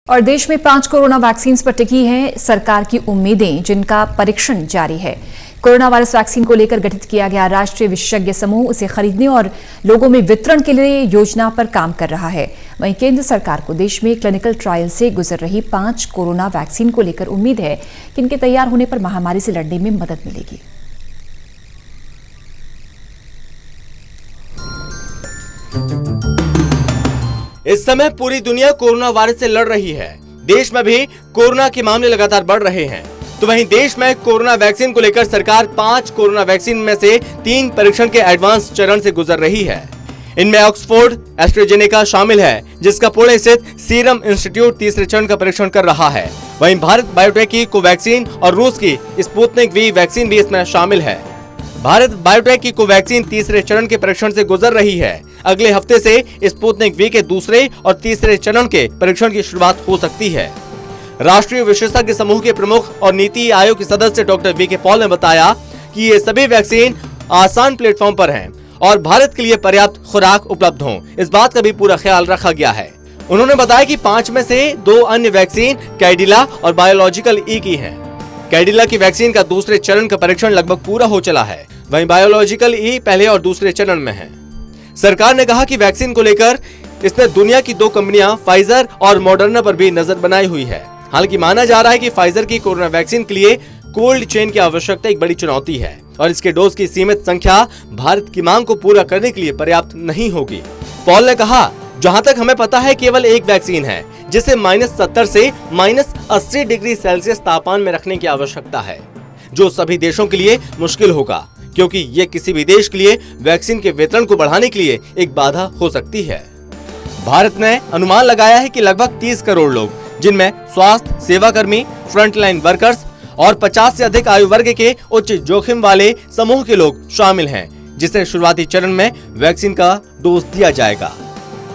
और देश में 5 कोरोना वैक्सीन पर टिकी हैं सरकार की उम्मीदें, जिनका परीक्षण जारी है। कोरोना वायरस वैक्सीन को लेकर गठित किया गया राष्ट्रीय विशेषज्ञ समूह उसे खरीदने और लोगों में वितरण के लिए योजना पर काम कर रहा है। वहीं केंद्र सरकार को देश में क्लिनिकल ट्रायल से गुजर रही 5 कोरोना वैक्सीन को लेकर उम्मीद है कि इनके तैयार होने पर महामारी से लड़ने में मदद मिलेगी। इस समय पूरी दुनिया कोरोना वायरस से लड़ रही है। देश में भी कोरोना के मामले लगातार बढ़ रहे हैं। तो वहीं देश में कोरोना वैक्सीन को लेकर सरकार 5 कोरोना वैक्सीन में से 3 परीक्षण के एडवांस चरण से गुजर रही है। इनमें ऑक्सफोर्ड एस्ट्राजेनेका शामिल है, जिसका पुणे स्थित सीरम इंस्टीट्यूट तीसरे चरण का परीक्षण कर रहा है। वहीं भारत बायोटेक की कोवैक्सीन और रूस की स्पुतनिक वी वैक्सीन भी इसमें शामिल है। भारत बायोटेक की कोवैक्सीन तीसरे चरण के परीक्षण से गुजर रही है। अगले हफ्ते से स्पुतनिक वी के दूसरे और तीसरे चरण के परीक्षण की शुरुआत हो सकती है। राष्ट्रीय विशेषज्ञ समूह के प्रमुख और नीति आयोग के सदस्य डॉक्टर वी के पॉल ने बताया कि ये सभी वैक्सीन आसान प्लेटफॉर्म पर हैं और भारत के लिए पर्याप्त खुराक उपलब्ध हो, इस बात का भी पूरा ख्याल रखा गया है। उन्होंने बताया कि 5 में से 2 अन्य वैक्सीन कैडिला और बायोलॉजिकल ई की हैं। कैडिला की वैक्सीन का दूसरे चरण का परीक्षण लगभग पूरा हो चला है, वहीं बायोलॉजिकल ई पहले और दूसरे चरण में है। सरकार ने कहा कि वैक्सीन को लेकर इसने दुनिया की 2 कंपनियां फाइजर और मॉडर्ना पर भी नजर बनाई हुई है। हालांकि माना जा रहा है कि फाइजर की कोरोना वैक्सीन के लिए कोल्ड चेन की आवश्यकता एक बड़ी चुनौती है और इसके डोज की सीमित संख्या भारत की मांग को पूरा करने के लिए पर्याप्त नहीं होगी। पॉल ने कहा, जहां तक हमें पता है केवल एक वैक्सीन है जिसे -70 से -80 डिग्री सेल्सियस तापमान में रखने की आवश्यकता है, जो सभी देशों के लिए मुश्किल होगा, क्योंकि ये किसी भी देश के लिए वैक्सीन के वितरण को बढ़ाने के लिए एक बाधा हो सकती है। भारत ने अनुमान लगाया है कि लगभग 30 करोड़ लोग, जिनमें स्वास्थ्य सेवाकर्मी, फ्रंटलाइन वर्कर्स और 50 से अधिक आयु वर्ग के उच्च जोखिम वाले समूह के लोग शामिल हैं, जिसे शुरुआती चरण में वैक्सीन का डोज दिया जाएगा।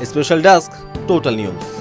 Special desk, total news.